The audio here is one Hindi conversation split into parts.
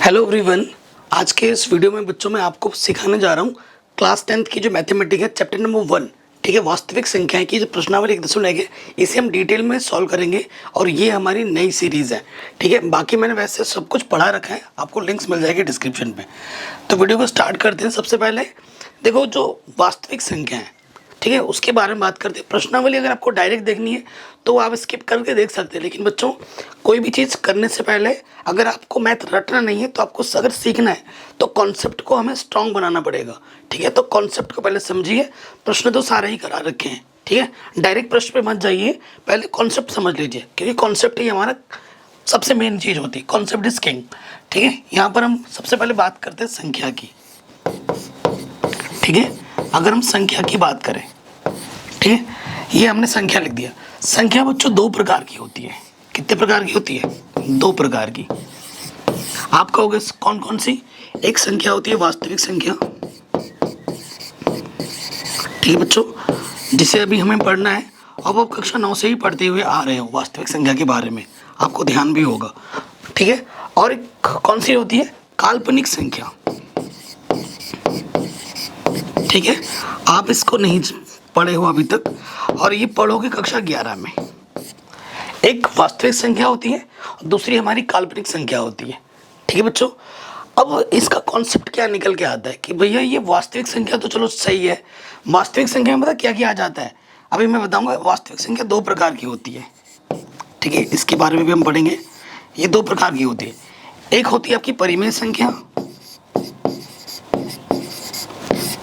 Hello everyone. आज के इस वीडियो में बच्चों मैं आपको सिखाने जा रहा हूँ क्लास 10th की जो मैथमेटिक्स है चैप्टर नंबर 1। ठीक है, वास्तविक संख्याएं की जो प्रश्नावली 1.1 है इसे हम डिटेल में सॉल्व करेंगे और ये हमारी नई सीरीज़ है। ठीक है, बाकी मैंने वैसे सब कुछ पढ़ा रखा है, आपको लिंक्स मिल जाएगी डिस्क्रिप्शन में। तो वीडियो को स्टार्ट करते हैं। सबसे पहले देखो जो वास्तविक संख्या है, ठीक है, उसके बारे में बात करते हैं। प्रश्नावली अगर आपको डायरेक्ट देखनी है तो आप स्किप करके देख सकते हैं, लेकिन बच्चों कोई भी चीज़ करने से पहले अगर आपको मैथ रटना नहीं है तो आपको अगर सीखना है तो कॉन्सेप्ट को हमें स्ट्रॉन्ग बनाना पड़ेगा। ठीक है, तो कॉन्सेप्ट को पहले समझिए। प्रश्न तो सारे ही करा रखे हैं, ठीक है, डायरेक्ट प्रश्न पे मत जाइए, पहले कॉन्सेप्ट समझ लीजिए, क्योंकि कॉन्सेप्ट ही हमारा सबसे मेन चीज़ होती है। Concept is king. ठीक है, यहाँ पर हम सबसे पहले बात करते हैं संख्या की। ठीक है, अगर हम संख्या की बात करें, ठीक है, ये हमने संख्या लिख दिया। संख्या बच्चों दो प्रकार की होती है। कितने प्रकार की होती है? दो प्रकार की। आप कहोगे कौन कौन सी? एक संख्या होती है वास्तविक संख्या, ठीक है बच्चों, जिसे अभी हमें पढ़ना है। अब आप कक्षा 9 से ही पढ़ते हुए आ रहे हो वास्तविक संख्या के बारे में, आपको ध्यान भी होगा। ठीक है, और एक कौन सी होती है? काल्पनिक संख्या। ठीक है, आप इसको नहीं पढ़े हो अभी तक और ये पढ़ोगे कक्षा 11 में। एक वास्तविक संख्या होती है, दूसरी हमारी काल्पनिक संख्या होती है। ठीक है बच्चों, अब इसका कॉन्सेप्ट क्या निकल के आता है कि भैया ये वास्तविक संख्या तो चलो सही है, वास्तविक संख्या में पता क्या क्या आ जाता है, अभी मैं बताऊंगा। वास्तविक संख्या दो प्रकार की होती है, ठीक है, इसके बारे में भी हम पढ़ेंगे। ये दो प्रकार की होती है। एक होती है आपकी परिमेय संख्या,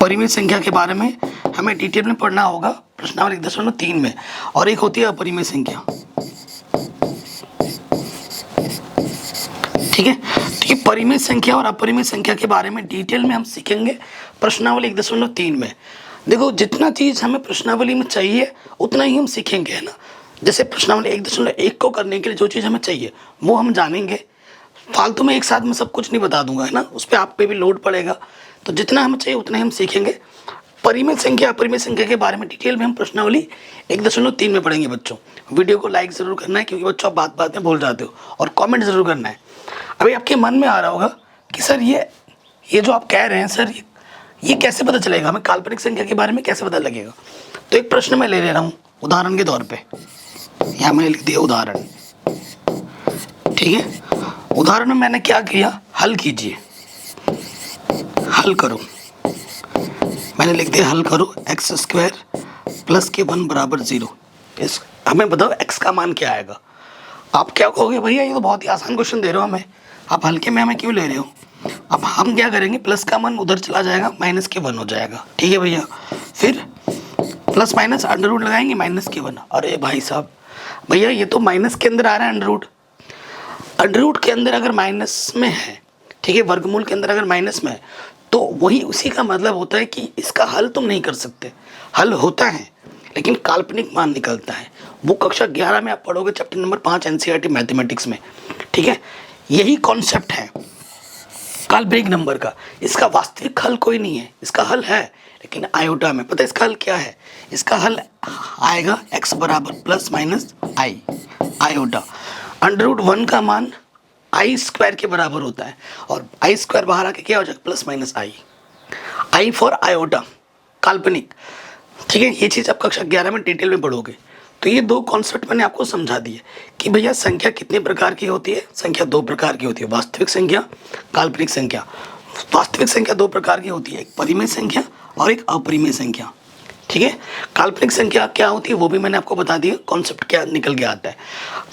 परिमेय संख्या के बारे में हमें डिटेल में पढ़ना होगा प्रश्नावली 1.3 में। और एक होती है अपरिमेय संख्या। ठीक है, तो ये परिमेय संख्या और अपरिमेय संख्या के बारे में डिटेल में हम सीखेंगे प्रश्नावली 1.3 में। देखो जितना चीज़ हमें प्रश्नावली में चाहिए उतना ही हम सीखेंगे, है ना। जैसे प्रश्नावली 1.1 को करने के लिए जो चीज़ हमें चाहिए वो हम जानेंगे। फालतू में एक साथ में सब कुछ नहीं बता दूंगा, है ना, उस पर आप पे भी लोड पड़ेगा। तो जितना हमें चाहिए उतना ही हम सीखेंगे। परिमेय संख्या अपरिमेय संख्या के बारे में डिटेल में हम प्रश्नावली 1.3 में पढ़ेंगे बच्चों। वीडियो को लाइक ज़रूर करना है, क्योंकि बच्चों आप बात बात में भूल जाते हो, और कमेंट ज़रूर करना है। अभी आपके मन में आ रहा होगा कि सर ये जो आप कह रहे हैं सर, ये कैसे पता चलेगा हमें, काल्पनिक संख्या के बारे में कैसे पता लगेगा? तो एक प्रश्न मैं ले रहा हूँ उदाहरण के तौर पे, यहाँ मैंने लिख दिया उदाहरण। ठीक है, उदाहरण में मैंने क्या किया, हल कीजिए, हल करो। मैंने लिख दिया हल करो x² + k1 = 0। इस हमें बताओ x का मान क्या आएगा। आप क्या कहोगे, भैया ये तो बहुत ही आसान क्वेश्चन दे रहे हो हमें, आप हल्के में हमें क्यों ले रहे हो? अब हम क्या करेंगे, प्लस का मान उधर चला जाएगा, -k1 हो जाएगा। ठीक है भैया, फिर प्लस माइनस अंडर रूट लगाएंगे, -k1। अरे भाई साहब, भैया ये तो माइनस के अंदर आ रहा है अंडर रूट। अंडर रूट के अंदर अगर माइनस में है, ठीक है, वर्गमूल के अंदर अगर माइनस में है, तो वही उसी का मतलब होता है कि इसका हल तुम नहीं कर सकते। हल होता है लेकिन काल्पनिक मान निकलता है। वो कक्षा 11 में आप पढ़ोगे, चैप्टर नंबर 5 एनसीईआरटी मैथमेटिक्स में। ठीक है, यही कॉन्सेप्ट है काल्पनिक नंबर का। इसका वास्तविक हल कोई नहीं है, इसका हल है लेकिन आयोटा में। पता है इसका हल क्या है? इसका हल आएगा x ± i आयोटा। √1 का मान i² के बराबर होता है, और i² बाहर आके क्या हो जाएगा, +- i फॉर आयोटा, काल्पनिक। ठीक है, ये चीज़ आप कक्षा 11 में डिटेल में पढ़ोगे। तो ये दो कॉन्सेप्ट मैंने आपको समझा दिए कि भैया संख्या कितने प्रकार की होती है। संख्या दो प्रकार की होती है, वास्तविक संख्या, काल्पनिक संख्या। वास्तविक संख्या दो प्रकार की होती है, एक परिमेय संख्या और एक अपरिमेय संख्या। ठीक है, काल्पनिक संख्या क्या होती है वो भी मैंने आपको बता दिया, कॉन्सेप्ट क्या निकल के आता है।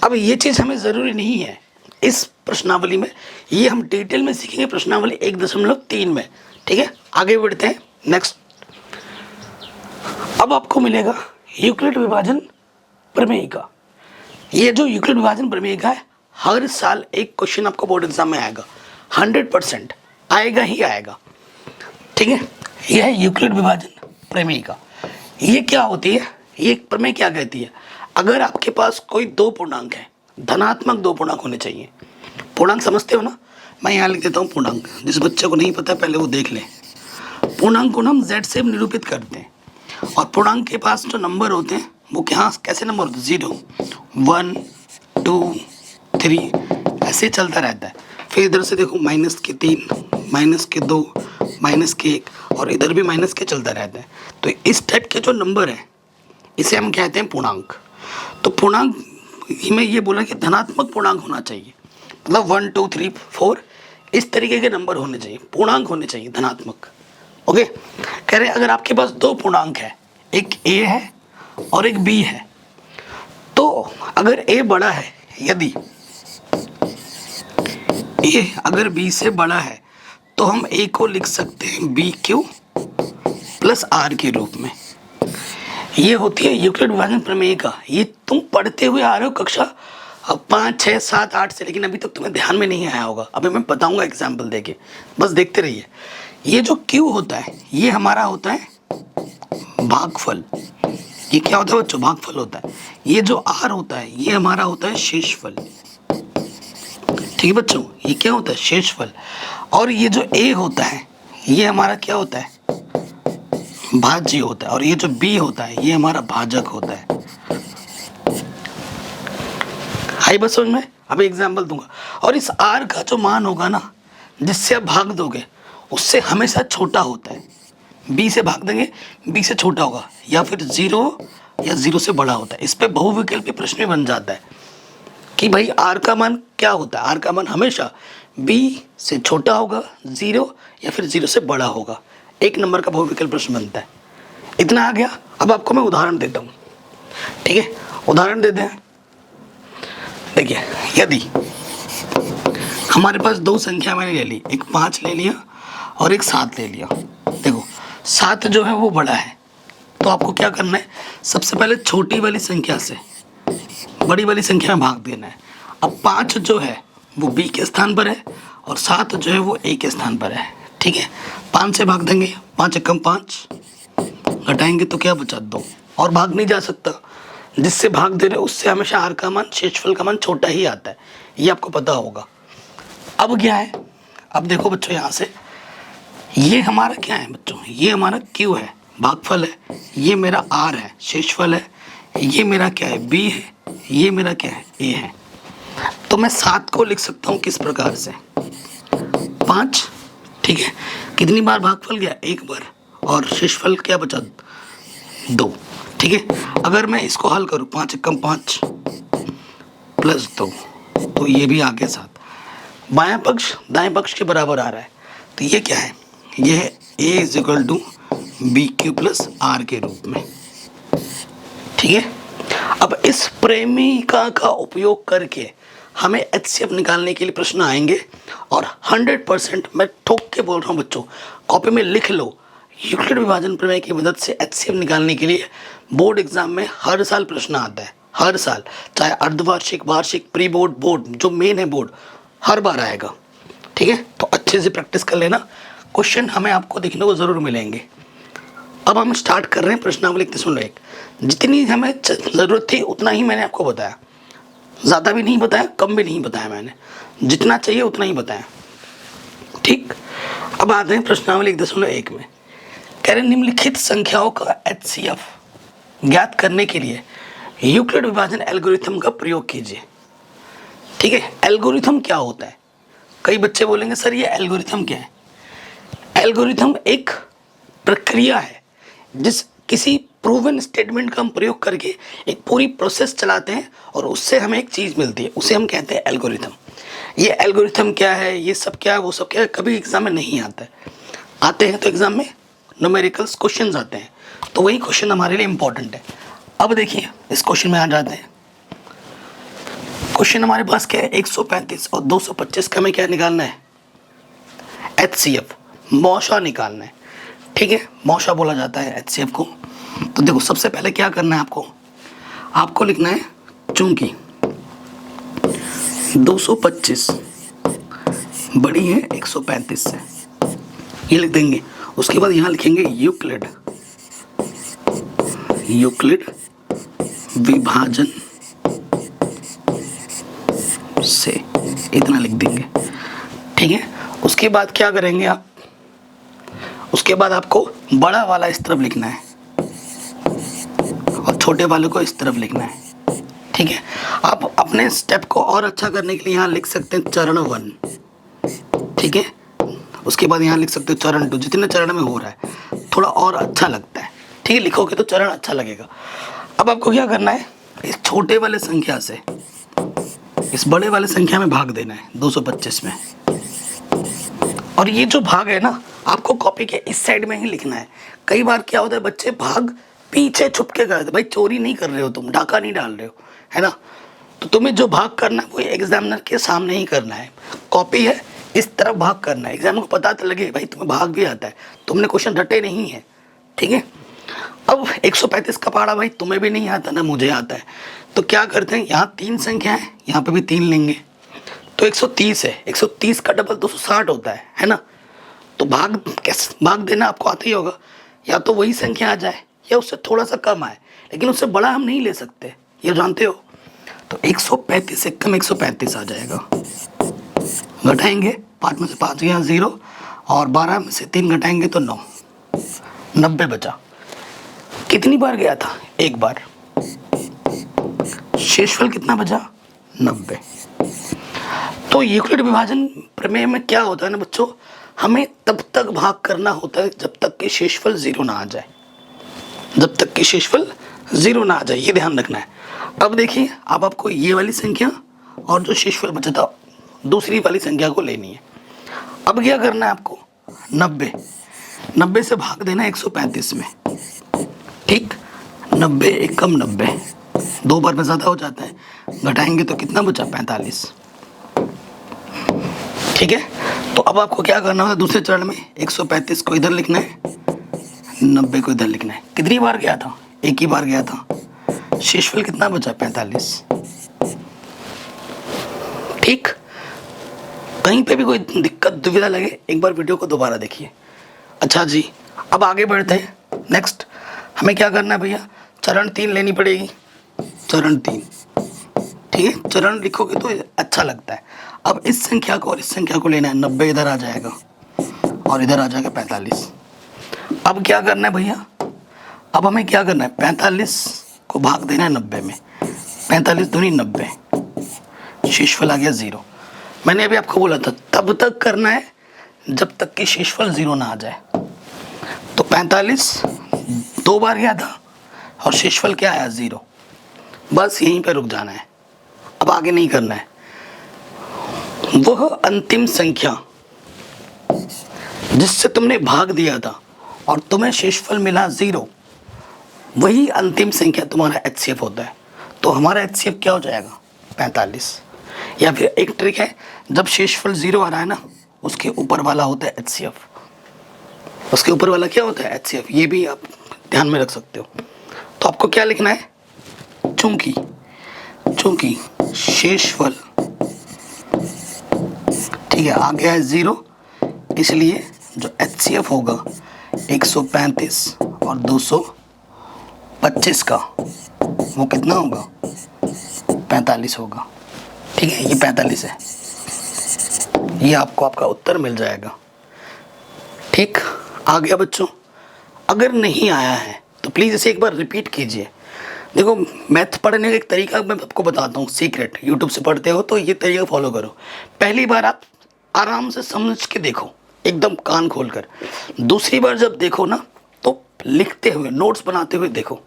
अब ये चीज़ हमें ज़रूरी नहीं है इस प्रश्नावली में, ये हम डिटेल में सीखेंगे प्रश्नावली 1.3 में। ठीक है, आगे बढ़ते हैं नेक्स्ट। अब आपको मिलेगा यूक्लिड विभाजन प्रमेय का। ये जो यूक्लिड विभाजन प्रमेय का है, हर साल एक क्वेश्चन आपको बोर्ड एग्जाम में आएगा, 100% आएगा ही आएगा। ठीक है, ये है यूक्लिड विभाजन प्रमेय का। ये क्या होती है, ये प्रमेय क्या कहती है, अगर आपके पास कोई दो पूर्णांक है, धनात्मक दो पूर्णांक होने चाहिए। पूर्णांक समझते हो ना, मैं यहाँ लिख देता हूँ पूर्णांक, जिस बच्चे को नहीं पता पहले वो देख ले। पूर्णांक को हम z से निरूपित करते हैं, और पूर्णांक के पास जो नंबर होते हैं वो क्या कैसे नंबर होते हैं, 0 1 2 3 ऐसे चलता रहता है। फिर इधर से देखो माइनस के 3, माइनस के 2, माइनस के 1 और इधर भी माइनस के चलता रहता है। तो इस टाइप के जो नंबर है इसे हम कहते हैं पूर्णांक। तो पूर्णांक ही में ये बोला कि धनात्मक पूर्णांक होना चाहिए, मतलब 1 2 3 4 इस तरीके के नंबर होने चाहिए, पूर्णांक होने चाहिए धनात्मक। ओके, कह रहे अगर आपके पास दो पूर्णांक है, एक a है और एक b है, तो अगर a बड़ा है, यदि a अगर b से बड़ा है तो हम a को लिख सकते हैं BQ प्लस R के रूप में। ये होती है यूक्लिड विभाजन प्रमेय का, ये तुम पढ़ते हुए आ रहे हो कक्षा 5 6 7 8 से, लेकिन अभी तक तुम्हें ध्यान में नहीं आया होगा। अभी मैं बताऊंगा एग्जाम्पल देके, बस देखते रहिए। ये जो Q होता है ये हमारा होता है भागफल। ये क्या होता है बच्चों? भागफल होता है। ये जो R होता है ये हमारा होता है शेषफल। ठीक है बच्चों, ये क्या होता है? शेषफल। और ये जो A होता है ये हमारा क्या होता है? भाज्य होता है। और ये जो B होता है ये हमारा भाजक होता है। आई बस समझ में? अभी एग्जाम्पल दूंगा। और इस R का जो मान होगा ना, जिससे आप भाग दोगे, उससे हमेशा छोटा होता है। B से भाग देंगे, B से छोटा होगा, या फिर 0 या 0 से बड़ा होता है। इस पे बहुविकल्पी प्रश्न में बन जाता है कि भाई R का मान क्या होता है? R का मान हमेशा B से छोटा होगा, 0 या फिर 0 से बड़ा होगा। एक नंबर का बहुविकल्प प्रश्न बनता है। इतना आ गया। अब आपको मैं उदाहरण देता हूँ, ठीक है? उदाहरण देते हैं। देखिए, यदि हमारे पास दो संख्या मैंने ले ली, एक 5 ले लिया और एक 7 ले लिया। देखो 7 जो है वो बड़ा है, तो आपको क्या करना है? सबसे पहले छोटी वाली संख्या से बड़ी वाली संख्या में भाग देना है। अब 5 जो है वो B के स्थान पर है और 7 जो है वो A के स्थान पर है। ठीक है, 5 से भाग देंगे, 5 एकम 5, घटाएंगे तो क्या बचा? 2। और भाग नहीं जा सकता, जिससे भाग दे रहे उससे हमेशा R का मान, शेषफल का मान छोटा ही आता है, ये आपको पता होगा। अब क्या है? अब देखो बच्चों, यहाँ से ये हमारा क्या है बच्चों? ये हमारा Q है, भागफल है। ये मेरा R है, शेषफल है। ये मेरा क्या है? B है। ये मेरा क्या है? A है। तो मैं 7 को लिख सकता हूँ किस प्रकार से? 5। ठीक है, कितनी बार भागफल गया? 1 बार। और शेषफल क्या बचा? 2। ठीक है, अगर मैं इसको हल करूँ, 5 एकम 5 प्लस 2, तो ये भी आ गया 7। बायां पक्ष दाएं पक्ष के बराबर आ रहा है, तो ये क्या है? ये है A = BQ प्लस R के रूप में। ठीक है, अब इस प्रेमिका का उपयोग करके हमें HCF निकालने के लिए प्रश्न आएंगे, और 100% मैं ठोक के बोल रहा हूँ बच्चों, कॉपी में लिख लो। यूक्लिड विभाजन प्रमेय की मदद से HCF निकालने के लिए बोर्ड एग्जाम में हर साल प्रश्न आता है, हर साल, चाहे अर्धवार्षिक, वार्षिक, प्री बोर्ड, बोर्ड जो मेन है बोर्ड, हर बार आएगा। ठीक है, तो अच्छे से प्रैक्टिस कर लेना, क्वेश्चन हमें आपको देखने को ज़रूर मिलेंगे। अब हम स्टार्ट कर रहे हैं प्रश्नावली 1.1। जितनी हमें ज़रूरत थी उतना ही मैंने आपको बताया, ज़्यादा भी नहीं बताया, कम भी नहीं बताया मैंने, जितना चाहिए उतना ही बताया। ठीक, अब आते हैं प्रश्नावली 1.1 में। कह रहे निम्नलिखित संख्याओं का HCF ज्ञात करने के लिए यूक्लिड विभाजन एल्गोरिथम का प्रयोग कीजिए। ठीक है, एल्गोरिथम क्या होता है? कई बच्चे बोलेंगे सर ये एल्गोरिथम क्या है? एल्गोरिथम एक प्रक्रिया है, जिस किसी प्रूवन स्टेटमेंट का हम प्रयोग करके एक पूरी प्रोसेस चलाते हैं और उससे हमें एक चीज़ मिलती है, उसे हम कहते हैं एल्गोरिथम। ये एल्गोरिथम क्या है, ये सब क्या है, वो सब क्या है, कभी एग्जाम में नहीं आता है। आते हैं तो एग्जाम में न्यूमेरिकल्स क्वेश्चंस आते हैं, तो वही क्वेश्चन हमारे लिए इंपॉर्टेंट है। अब देखिए इस क्वेश्चन में आ जाते हैं। क्वेश्चन हमारे पास क्या है? 135 और 225 का हमें क्या निकालना है? HCF, मौशा निकालना है। ठीक है, मौशा बोला जाता है HCF को। तो देखो सबसे पहले क्या करना है आपको लिखना है, चूंकि 225 बड़ी है 135 से, ये लिख देंगे। उसके बाद यहाँ लिखेंगे यूक्लिड विभाजन से, इतना लिख देंगे। ठीक है, उसके बाद क्या करेंगे आप? उसके बाद आपको बड़ा वाला इस तरफ लिखना है और छोटे वाले को इस तरफ लिखना है। ठीक है, आप अपने स्टेप को और अच्छा करने के लिए यहाँ लिख सकते हैं चरण 1। ठीक है। उसके बाद यहाँ लिख सकते हो चरण 2, जितने चरण में हो रहा है थोड़ा और अच्छा लगता है, ठीक है, लिखोगे तो चरण अच्छा लगेगा। अब आपको क्या करना है, इस छोटे वाले संख्या से इस बड़े वाले संख्या में भाग देना है 225 में। और ये जो भाग है ना, आपको कॉपी के इस साइड में ही लिखना है। कई बार क्या होता है, बच्चे भाग पीछे छुप के करते, भाई चोरी नहीं कर रहे हो तुम, डाका नहीं डाल रहे हो, है ना। तो तुम्हें जो भाग करना है वो एग्जामिनर के सामने ही करना है। कॉपी है, इस तरफ भाग करना है, एग्जामिनर को पता तो लगे भाई तुम्हें भाग भी आता है, तुमने क्वेश्चन रटे नहीं है, ठीक है। अब 135 का पहाड़ा भाई तुम्हें भी नहीं आता ना, मुझे आता है। तो क्या करते हैं, यहाँ 3 संख्या है, यहाँ पे भी 3 लेंगे तो 130 है। 130 का डबल 260 होता है ना। तो भाग कैसे भाग देना आपको आता ही होगा, या तो वही संख्या आ जाए या उससे थोड़ा सा कम आए, लेकिन उससे बड़ा हम नहीं ले सकते, ये जानते हो। तो 135 से कम 135 आ जाएगा, घटाएंगे 5 में से 5 गया 0, और 12 में से 3 घटाएंगे तो 9, 90 बचा। कितनी बार गया था, एक बार। शेषफल कितना बचा, 90। तो यूक्लिड विभाजन प्रमेय में क्या होता है ना बच्चों, हमें तब तक भाग करना होता है जब तक कि शेषफल 0 ना आ जाए, जब तक कि शेषफल 0 ना आ जाए, ये ध्यान रखना है। अब देखिए, अब आपको ये वाली संख्या और जो शेषफल बचा था दूसरी वाली संख्या को लेनी है। अब क्या करना है आपको, 90 से भाग देना 135 में, ठीक। 90 एकम 90, 2 बार में ज़्यादा हो जाता है, घटाएंगे तो कितना बचा, 45, ठीक है। तो अब आपको क्या करना होगा, दूसरे चरण में 135 को इधर लिखना है, 90 को इधर लिखना है। कितनी बार गया था, एक ही बार गया था। शेषफल कितना बचा, 45, ठीक। कहीं पे भी कोई दिक्कत दुविधा लगे, एक बार वीडियो को दोबारा देखिए। अच्छा जी, अब आगे बढ़ते हैं। नेक्स्ट हमें क्या करना है भैया, चरण 3 लेनी पड़ेगी, चरण 3, ठीक है। चरण लिखोगे तो अच्छा लगता है। अब इस संख्या को और इस संख्या को लेना है, 90 इधर आ जाएगा और इधर आ जाएगा 45। अब क्या करना है भैया, अब हमें क्या करना है, 45 को भाग देना है 90 में, 45 दूनी 90, शेषफल आ गया 0। मैंने अभी आपको बोला था तब तक करना है जब तक कि शेषफल 0 ना आ जाए। तो 45 2 बार गया था और शेषफल क्या आया, 0। बस यहीं पर रुक जाना है, अब आगे नहीं करना है। वह अंतिम संख्या जिससे तुमने भाग दिया था और तुम्हें शेषफल मिला 0, वही अंतिम संख्या तुम्हारा HCF होता है। तो हमारा HCF क्या हो जाएगा, 45। या फिर एक ट्रिक है, जब शेषफल 0 आ रहा है ना, उसके ऊपर वाला होता है HCF। उसके ऊपर वाला क्या होता है, HCF। ये भी आप ध्यान में रख सकते हो। तो आपको क्या लिखना है, चूंकि शेषफल, ठीक है, आ गया है 0, इसलिए जो HCF होगा 135 और 225 का वो कितना होगा, 45 होगा, ठीक है। ये 45 है, ये आपको आपका उत्तर मिल जाएगा, ठीक। आ गया बच्चों। अगर नहीं आया है तो प्लीज़ इसे एक बार रिपीट कीजिए। देखो, मैथ पढ़ने का एक तरीका मैं आपको बताता हूँ, सीक्रेट। यूट्यूब से पढ़ते हो तो ये तरीका फॉलो करो। पहली बार आप आराम से समझ के देखो, एकदम कान खोलकर। दूसरी बार जब देखो ना, तो लिखते हुए, नोट्स बनाते हुए देखो।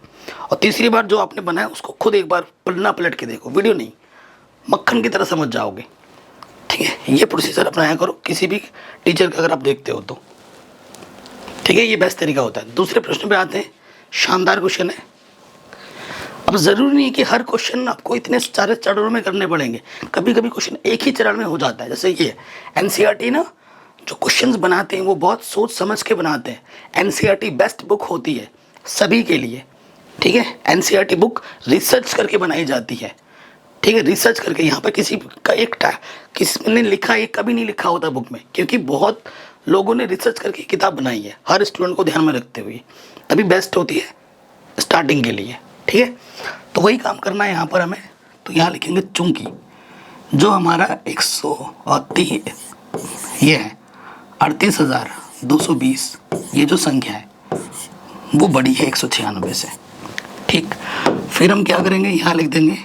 और तीसरी बार जो आपने बनाया उसको खुद एक बार पलना पलट के देखो, वीडियो नहीं, मक्खन की तरह समझ जाओगे, ठीक है। ये प्रोसीजर अपनाया करो किसी भी टीचर का अगर आप देखते हो तो, ठीक है। ये बेस्ट तरीका होता है। दूसरे प्रश्न पे आते हैं। शानदार क्वेश्चन है। अब ज़रूरी नहीं कि हर क्वेश्चन आपको इतने सारे चरणों में करने पड़ेंगे, कभी कभी क्वेश्चन एक ही चरण में हो जाता है। जैसे ये NCERT ना, जो क्वेश्चंस बनाते हैं वो बहुत सोच समझ के बनाते हैं। NCERT बेस्ट बुक होती है सभी के लिए, ठीक है। NCERT बुक रिसर्च करके बनाई जाती है, ठीक है, रिसर्च करके। यहाँ पर किसी का किसी ने लिखा, ये कभी नहीं लिखा होता बुक में, क्योंकि बहुत लोगों ने रिसर्च करके किताब बनाई है, हर स्टूडेंट को ध्यान में रखते हुए, तभी बेस्ट होती है स्टार्टिंग के लिए, ठीक है। तो वही काम करना है यहाँ पर हमें। तो यहाँ लिखेंगे चूंकि जो हमारा 130 ये है 38,220, ये जो संख्या है वो बड़ी है 196 से, ठीक। फिर हम क्या करेंगे, यहाँ लिख देंगे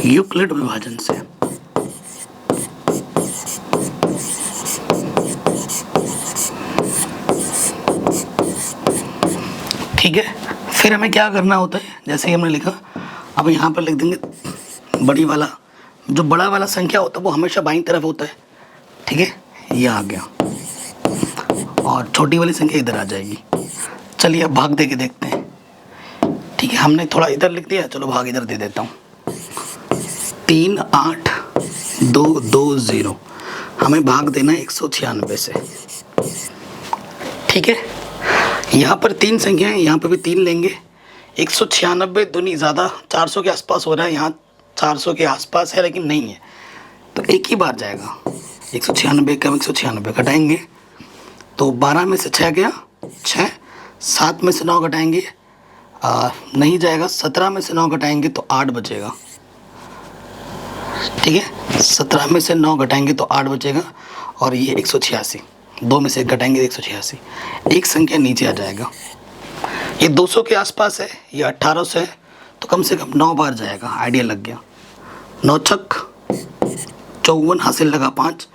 यूक्लिड विभाजन से, ठीक है, फिर हमें क्या करना होता है, जैसे ही हमने लिखा अब यहाँ पर लिख देंगे बड़ी वाला, जो बड़ा वाला संख्या होता है वो हमेशा बाईं तरफ होता है, ठीक है, ये आ गया, और छोटी वाली संख्या इधर आ जाएगी। चलिए अब भाग दे के देखते हैं, ठीक है, हमने थोड़ा इधर लिख दिया, चलो भाग इधर दे देता हूँ। 3 8 2 2 0, हमें भाग देना है 196 से, ठीक है। यहाँ पर 3 संख्या है, यहाँ पर भी 3 लेंगे। 196 दूनी ज़्यादा 400 के आसपास हो रहा है, यहाँ 400 के आसपास है लेकिन नहीं है, तो एक ही बार जाएगा। 196 कम 196 घटाएंगे तो 12 में से 6 गया 6, 7 में से 9 घटाएंगे नहीं जाएगा, 17 में से 9 घटाएंगे तो 8 बचेगा, ठीक है, 17 में से 9 घटाएंगे तो 8 बचेगा, और ये 186, 2 में से 1 घटाएंगे 186, एक संख्या नीचे आ जाएगा। ये 200 के आसपास है, ये 1800 है, तो कम से कम 9 बार जाएगा, आइडिया लग गया। 9 छक 54 हासिल लगा 5,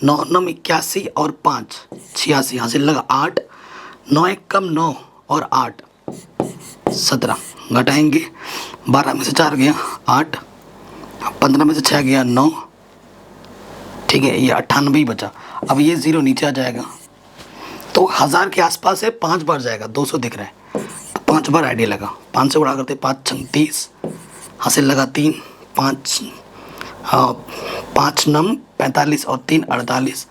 9 9 81 और 5 86 हासिल लगा 8, 9 1 कम 9 और 8 17 घटाएंगे, 12 में से 4 गया 8, 15 में से 6 गया 9, ठीक है, ये 98 ही बचा। अब ये 0 नीचे आ जाएगा, तो 1000 के आसपास है, 5 बार जाएगा, 200 दिख रहा है तो 5 बार आइडिया लगा, 5 से बड़ा करते 5 छंग 30 हासिल लगा 3, 5 नम 45 और 3 48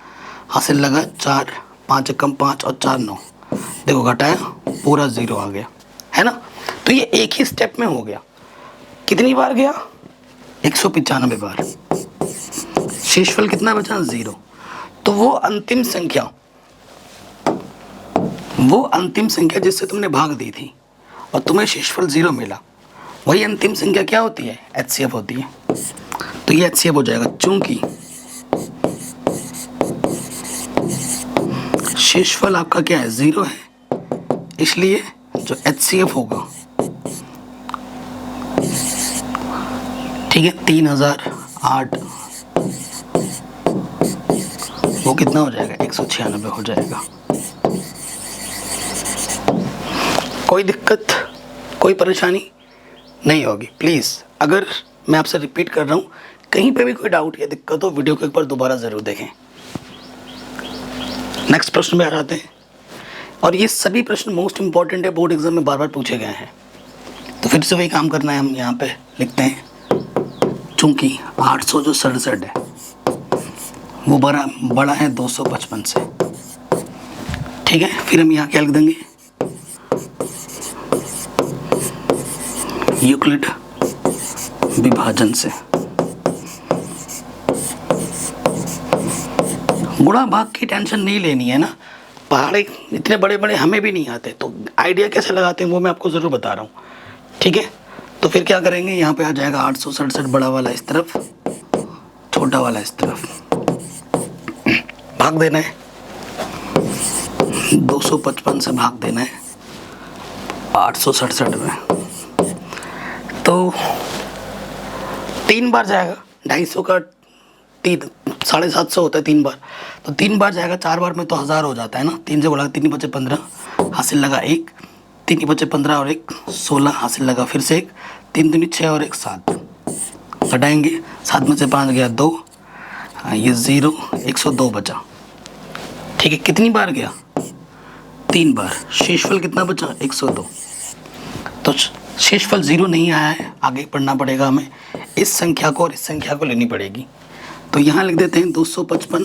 हासिल लगा 4, 5 कम 5 और 4 9, देखो घटाया पूरा 0 आ गया, है ना। तो ये एक ही स्टेप में हो गया। कितनी बार गया? 195 बार। शेषफल कितना बचा? 0। तो वो अंतिम संख्या जिससे तुमने भाग दी थी और तुम्हें शेषफल 0 मिला, वही अंतिम संख्या क्या होती है? HCF होती है। तो ये HCF हो जाएगा, चूंकि शेषफल आपका क्या है? 0 है, इसलिए जो HCF होगा, ठीक है, 3008, वो कितना हो जाएगा? 196 हो जाएगा। कोई दिक्कत, कोई परेशानी नहीं होगी। प्लीज़, अगर मैं आपसे रिपीट कर रहा हूँ, कहीं पे भी कोई डाउट या दिक्कत हो, वीडियो को एक बार दोबारा ज़रूर देखें। नेक्स्ट प्रश्न में आ जाते हैं, और ये सभी प्रश्न मोस्ट इंपॉर्टेंट है, बोर्ड एग्जाम में बार बार पूछे गए हैं। तो फिर से वही काम करना है, हम यहाँ पे लिखते हैं, चूँकि 800 जो 67 है वो बड़ा है 255 से, ठीक है। फिर हम यहाँ क्या लिख देंगे? यूक्लिड विभाजन से। गुणा भाग की टेंशन नहीं लेनी है ना, पहाड़े इतने बड़े बड़े हमें भी नहीं आते, तो आइडिया कैसे लगाते हैं वो मैं आपको ज़रूर बता रहा हूँ, ठीक है। तो फिर क्या करेंगे, यहाँ पे आ जाएगा 867 बड़ा वाला इस तरफ, छोटा वाला इस तरफ, भाग देना है, 255 से भाग देना है 867 में, तो 3 बार जाएगा। 250 का 750 होता है 3 बार, तो 3 बार जाएगा, 4 बार में तो 1000 हो जाता है ना। 3 से बोला 3 बचे 15 हासिल लगा 1, 3 बचे 15 और 1 16 हासिल लगा फिर से 1, 3 दूनी 6 और 1 7 घटाएंगे, 7 में से 5 गया 2, ये 0, 102 बचा, ठीक है। कितनी बार गया? 3 बार। शेषफल कितना बचा? 102। तो शेषफल 0 नहीं आया है, आगे पढ़ना पड़ेगा हमें, इस संख्या को और इस संख्या को लेनी पड़ेगी। तो यहाँ लिख देते हैं 255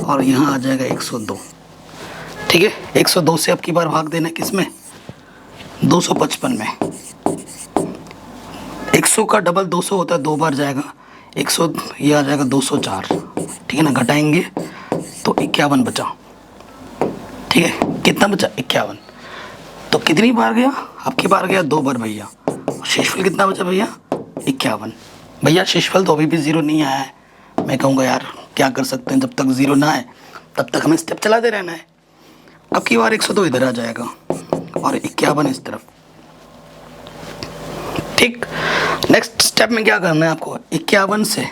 और यहाँ आ जाएगा 102, ठीक है। 102 से अब की बार भाग देना किस में? 255 में। 100 का डबल 200 होता है, 2 बार जाएगा 100, ये आ जाएगा 204, ठीक है ना। घटाएंगे तो 51 बचा, ठीक है। कितना बचा? 51। तो कितनी बार गया? अब की बार गया 2 बार भैया। शेषफल कितना बचा भैया? 51। भैया शेषफल तो अभी भी 0 नहीं आया है। मैं कहूँगा यार क्या कर सकते हैं, जब तक 0 ना आए तब तक हमें स्टेप चलाते रहना है। अब की बार 102 इधर आ जाएगा और 51 इस तरफ, ठीक। नेक्स्ट स्टेप में क्या करना है आपको? 51 से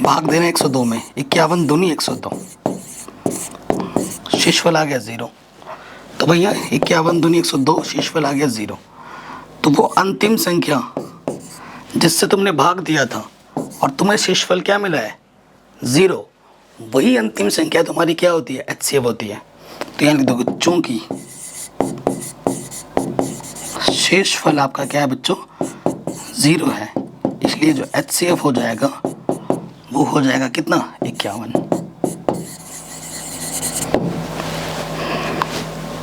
भाग देना 102 में, 51 दूनी 102, शेषफल आ गया 0। तो तो भैया 51 दूनी 102, शेषफल आ गया 0। तो वो अंतिम संख्या जिससे तुमने भाग दिया था और तुम्हें शेषफल क्या मिला है 0, वही अंतिम संख्या तुम्हारी क्या होती है HCF होती है। तो यहाँ लिख दोगे चूंकि शेषफल आपका क्या है बच्चों 0 है, इसलिए जो HCF हो जाएगा वो हो जाएगा कितना 51।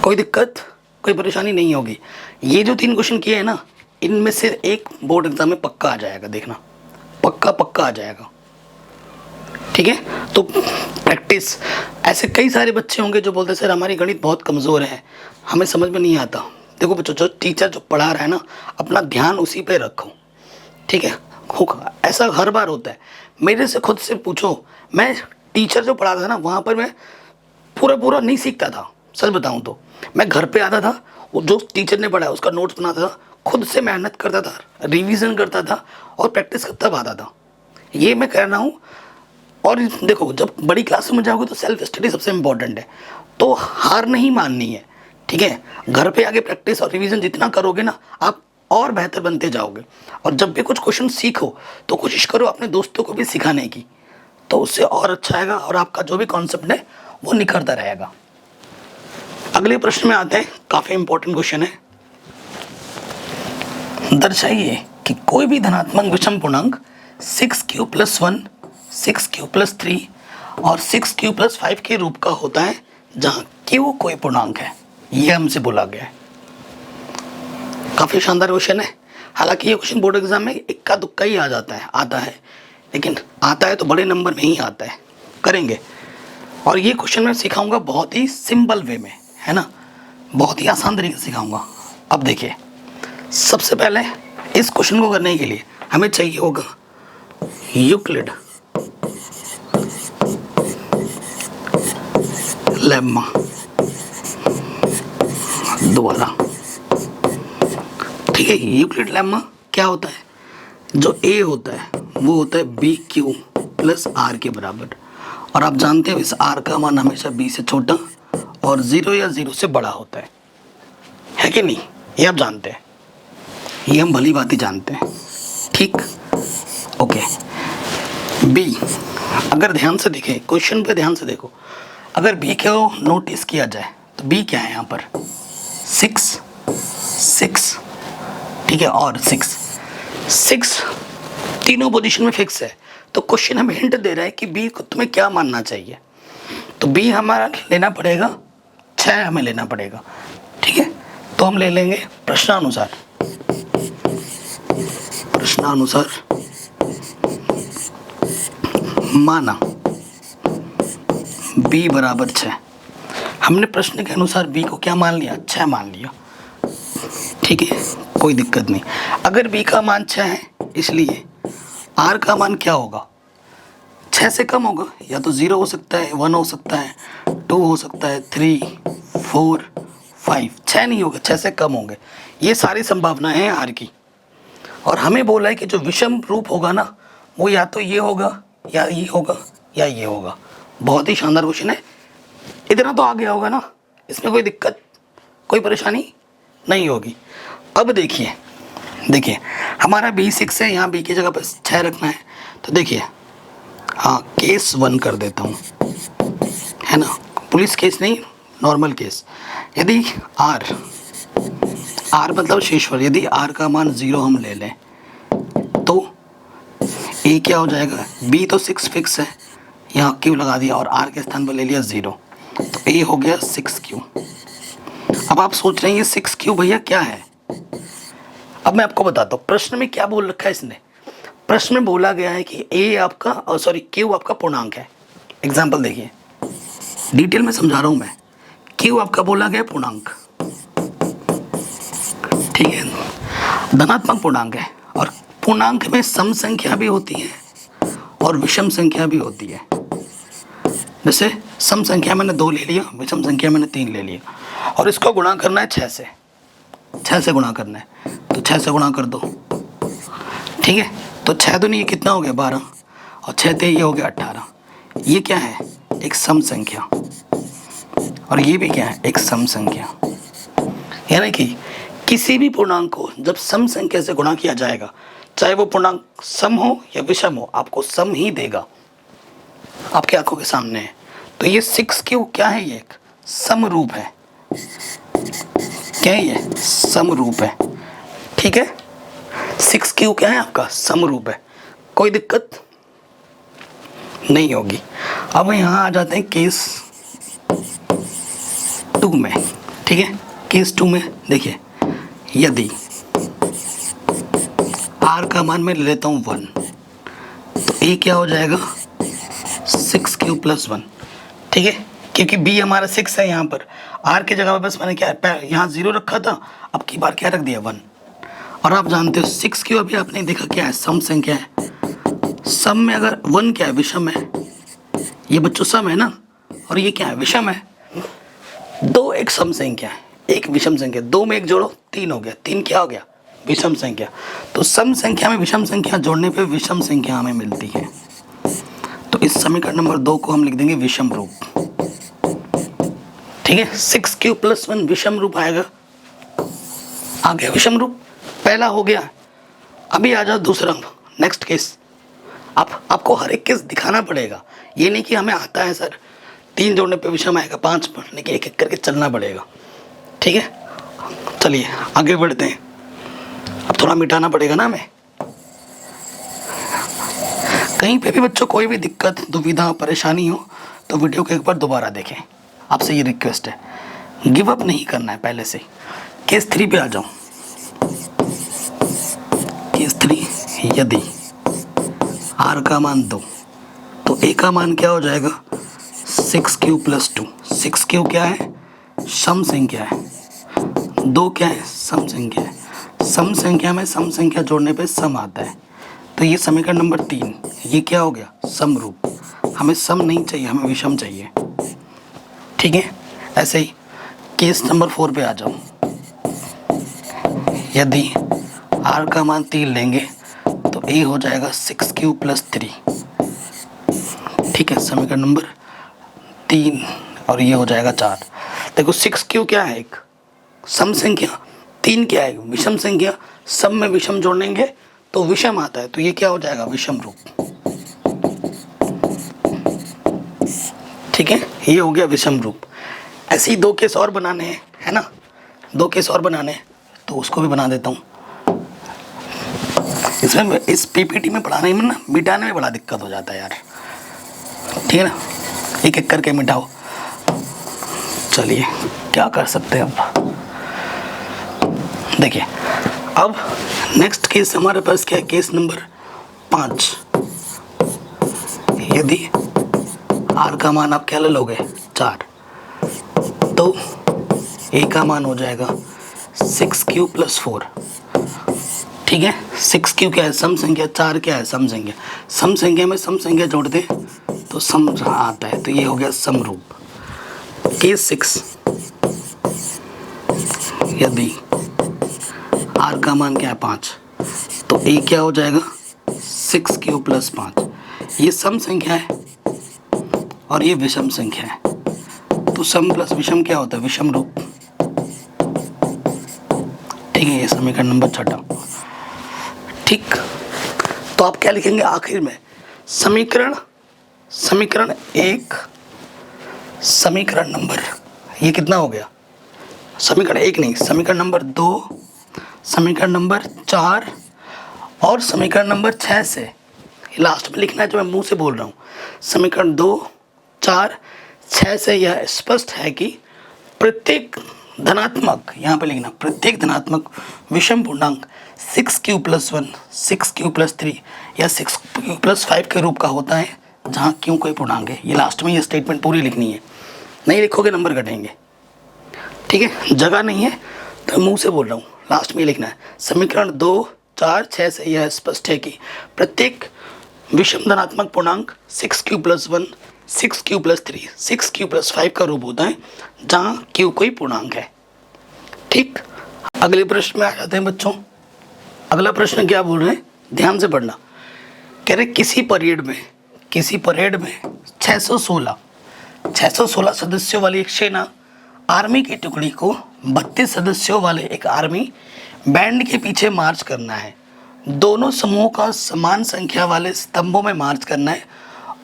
कोई दिक्कत कोई परेशानी नहीं होगी। ये जो 3 क्वेश्चन किए हैं ना, इनमें से एक बोर्ड एग्जाम में पक्का आ जाएगा, देखना पक्का आ जाएगा। ठीक है, तो प्रैक्टिस। ऐसे कई सारे बच्चे होंगे जो बोलते सर हमारी गणित बहुत कमज़ोर है, हमें समझ में नहीं आता। देखो बच्चों, जो टीचर जो पढ़ा रहा है ना, अपना ध्यान उसी पे रखो। ठीक है, ऐसा हर बार होता है। मेरे से खुद से पूछो, मैं टीचर जो पढ़ाता था ना, वहाँ पर मैं पूरा नहीं सीखता था। सच बताऊँ तो मैं घर पे आता था, वो जो टीचर ने पढ़ाया उसका नोट्स बनाता था, खुद से मेहनत करता था, रिवीजन करता था और प्रैक्टिस करता आता था। ये मैं कह रहा हूँ। और देखो, जब बड़ी क्लास में जाओगे तो सेल्फ स्टडी सबसे इम्पोर्टेंट है, तो हार नहीं माननी है। ठीक है, घर पे आगे प्रैक्टिस और रिवीजन जितना करोगे ना, आप और बेहतर बनते जाओगे। और जब भी कुछ क्वेश्चन सीखो तो कोशिश करो अपने दोस्तों को भी सिखाने की, तो उससे और अच्छा आएगा और आपका जो भी कॉन्सेप्ट है वो निखरता रहेगा। अगले प्रश्न में आते हैं, काफ़ी इंपॉर्टेंट क्वेश्चन है। दर्शाइए कि कोई भी धनात्मक विषम पूर्णांक 6q + 1, 6q + 3 और 6q + 5 के रूप का होता है, जहाँ q कोई पूर्णांक है। ये हमसे बोला गया है। काफ़ी शानदार क्वेश्चन है। हालांकि ये क्वेश्चन बोर्ड एग्जाम में इक्का दुक्का ही आता है, लेकिन आता है तो बड़े नंबर में ही आता है। करेंगे, और ये क्वेश्चन मैं सिखाऊंगा बहुत ही सिंपल वे में, है ना, बहुत ही आसान तरीके से सिखाऊंगा। अब देखिए, सबसे पहले इस क्वेश्चन को करने के लिए हमें चाहिए होगा यूक्लिड लेम्मा। दोबारा, ठीक है, यूक्लिड लेम्मा क्या होता है? जो ए होता है वो होता है BQ + R के बराबर। और आप जानते हो इस R का मान हमेशा B से छोटा और 0 या 0 से बड़ा होता है कि नहीं? ये आप जानते हैं, ये हम भली बात ही जानते हैं। ठीक, ओके। B, अगर ध्यान से देखें क्वेश्चन पे, ध्यान से देखो, अगर B को नोटिस किया जाए तो B क्या है यहाँ पर 6, ठीक है, और 6 तीनों पोजीशन में फिक्स है। तो क्वेश्चन हमें हिंट दे रहा है कि B को तुम्हें क्या मानना चाहिए। तो B हमारा लेना पड़ेगा 6, हमें लेना पड़ेगा। ठीक है, तो हम ले लेंगे प्रश्नानुसार माना B बराबर 6। हमने प्रश्न के अनुसार B को क्या मान लिया 6 मान लिया। ठीक है, कोई दिक्कत नहीं। अगर B का मान 6 है, इसलिए R का मान क्या होगा 6 से कम होगा। या तो 0 हो सकता है, 1 हो सकता है, 2 हो सकता है, 3, 4, 5। 6 नहीं होगा, 6 से कम होंगे। ये सारी संभावनाएं हैं R की। और हमें बोला है कि जो विषम रूप होगा ना, वो या तो ये होगा या ये होगा या ये होगा। बहुत ही शानदार क्वेश्चन है। इतना तो आ गया होगा ना, इसमें कोई दिक्कत कोई परेशानी नहीं होगी। अब देखिए हमारा B 6 है, यहाँ B की जगह पर 6 रखना है। तो देखिए, हाँ, केस 1 कर देता हूँ, है ना, पुलिस केस नहीं, नॉर्मल केस। यदि R मतलब शेषफल, यदि R का मान 0 हम ले लें तो A क्या हो जाएगा, B तो 6 फिक्स है, यहाँ Q लगा दिया और R के स्थान पर ले लिया 0, तो A हो गया 6Q। अब आप सोच रहे हैं ये 6Q भैया क्या है? अब मैं आपको बताता हूँ प्रश्न में क्या बोल रखा है इसने। प्रश्न में बोला गया है कि A आपका Q आपका पूर्णांक है। एग्जाम्पल देखिए, डिटेल में समझा रहा हूँ मैं। Q आपका बोला गया पूर्णांक, ठीक है, धनात्मक पूर्णांक है। और पूर्णांक में सम संख्या भी होती है और विषम संख्या भी होती है। जैसे सम संख्या मैंने 2 ले लिया, विषम संख्या मैंने 3 ले लिया, और इसको गुणा करना है 6 से। 6 से गुणा करना है, तो 6 से गुणा कर दो। ठीक है, तो 6 दूनी ये कितना हो गया 12, और 6 ते ये हो गया 18। ये क्या है, एक सम संख्या। और ये भी क्या है, एक सम संख्या। यानी कि किसी भी पूर्णांक को जब सम संख्या से गुणा किया जाएगा, चाहे वो पूर्णांक सम हो या विषम हो, आपको सम ही देगा। आपकी आंखों के सामने है। तो ये 6 क्या है, ये एक समरूप है। क्या है ये, समरूप है। ठीक है, 6 क्या है आपका, समरूप है। कोई दिक्कत नहीं होगी। अब यहाँ आ जाते हैं केस 2 में। ठीक है, केस 2 में देखिए, यदि r का मान मैं ले लेता हूँ 1, तो a क्या हो जाएगा, 6 + 1। ठीक है, क्योंकि b हमारा 6 है, यहाँ पर r की जगह पर बस मैंने क्या यहाँ 0 रखा था, अब की बार क्या रख दिया 1। और आप जानते हो 6 अभी आपने देखा क्या है, सम संख्या है। सम में अगर 1 क्या है, विषम है। ये बच्चों सम है ना, और ये क्या है, विषम है। 2 एक सम संख्या है, एक विषम संख्या। 2 में 1 जोड़ो 3 हो गया, 3 क्या हो गया, विषम संख्या। तो सम संख्या में विषम संख्या जोड़ने पे विषम संख्या हमें मिलती है। तो इस समीकरण नंबर 2 को हम लिख देंगे विषम रूप। ठीक है, 6 + 1 विषम रूप आएगा। आ गया विषम रूप, पहला हो गया। अभी आ जाओ दूसरा, नेक्स्ट केस। आपको हर एक केस दिखाना पड़ेगा, ये नहीं कि हमें आता है सर 3 जोड़ने पे विषम आएगा, 5 पर, लेकिन एक एक करके चलना पड़ेगा। ठीक है, चलिए आगे बढ़ते हैं। अब थोड़ा मिटाना पड़ेगा ना हमें। कहीं पे भी बच्चों कोई भी दिक्कत, दुविधा, परेशानी हो तो वीडियो को एक बार दोबारा देखें। आपसे ये रिक्वेस्ट है, गिव अप नहीं करना है पहले से। केस 3 पे आ जाओ। केस 3, यदि r का मान 2, तो a का मान क्या हो जाएगा, 6q + 2। 6q क्या है, सम संख्या है। 2 क्या है, सम संख्या है। सम संख्या में सम संख्या जोड़ने पे सम आता है। तो ये समीकरण नंबर 3, ये क्या हो गया, समरूप। हमें सम नहीं चाहिए, हमें विषम चाहिए। ठीक है, ऐसे ही केस नंबर 4 पे आ जाओ। यदि r का मान 3 लेंगे तो a हो जाएगा 6q + 3। ठीक है, समीकरण नंबर 3, और ये हो जाएगा 4। देखो 6q क्या है, एक सम संख्या। 3 क्या है, विषम संख्या। सम में विषम जोड़ेंगे तो विषम आता है, तो ये क्या हो जाएगा, विषम रूप। ठीक है, ये हो गया विषम रूप। ऐसे ही 2 केस और बनाने हैं, है ना, 2 केस और बनाने हैं, तो उसको भी बना देता हूँ। इसमें इस पीपीटी में पढ़ाने में ना, मिटाने में बड़ा दिक्कत हो जाता है यार। ठीक है ना, एक एक करके मिटाओ। चलिए क्या कर सकते हैं अब, देखिए। अब नेक्स्ट केस हमारे पास क्या है, केस नंबर 5। यदि r का मान आप क्या ले लोगे, 4, तो a का मान हो जाएगा 6q + 4। ठीक है, 6q क्या है, सम संख्या। 4 क्या है, सम संख्या। सम संख्या में सम संख्या जोड़ दे तो सम आता है, तो ये हो गया समरूप। केस 6, यदि r का मान क्या है, 5, तो a क्या हो जाएगा, 6q + 5। ये सम संख्या है और ये विषम संख्या है, तो सम प्लस विषम क्या होता है, विषम रूप। ठीक है, ये समीकरण नंबर 6। ठीक, तो आप क्या लिखेंगे आखिर में, समीकरण 1, समीकरण नंबर, ये कितना हो गया, समीकरण 1 नहीं, समीकरण नंबर 2, समीकरण नंबर 4 और समीकरण नंबर 6 से। ये लास्ट में लिखना है जो मैं मुंह से बोल रहा हूँ। समीकरण 2, 4, 6 से यह स्पष्ट है कि प्रत्येक धनात्मक, यहाँ पे लिखना, प्रत्येक धनात्मक विषम पूर्णांक 6q + 1, 6q + 3 या 6q + 5 के रूप का होता है, जहाँ q कोई पूर्णांक है। ये लास्ट में ये स्टेटमेंट पूरी लिखनी है, नहीं लिखोगे नंबर कटेंगे। ठीक है, जगह नहीं है तो मुंह से बोल रहा हूँ, लास्ट में लिखना है। समीकरण 2, 4, 6 से यह स्पष्ट है कि प्रत्येक विषम धनात्मक पूर्णांक 6q + 1, 6q + 3, 6q + 5 का रूप होता है, जहाँ q कोई पूर्णांक है। ठीक, अगले प्रश्न में आ जाते हैं बच्चों। अगला प्रश्न क्या बोल रहे हैं, ध्यान से पढ़ना। कह रहे किसी परेड में 616 616 सदस्यों वाली एक सेना आर्मी की टुकड़ी को 32 सदस्यों वाले एक आर्मी बैंड के पीछे मार्च करना है। दोनों समूहों का समान संख्या वाले स्तंभों में मार्च करना है।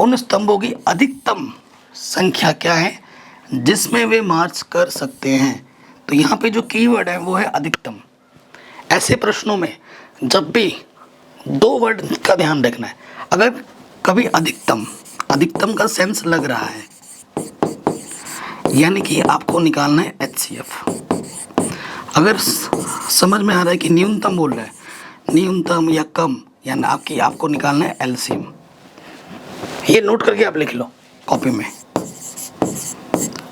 उन स्तंभों की अधिकतम संख्या क्या है जिसमें वे मार्च कर सकते हैं। तो यहाँ पे जो कीवर्ड है वो है अधिकतम। ऐसे प्रश्नों में जब भी दो वर्ड का ध्यान रखना है। अगर कभी अधिकतम का सेंस लग रहा है यानी कि आपको निकालना है HCF। अगर समझ में आ रहा है कि न्यूनतम बोल रहा है, न्यूनतम या कम, यानी आपको निकालना है LCM। ये नोट करके आप लिख लो कॉपी में,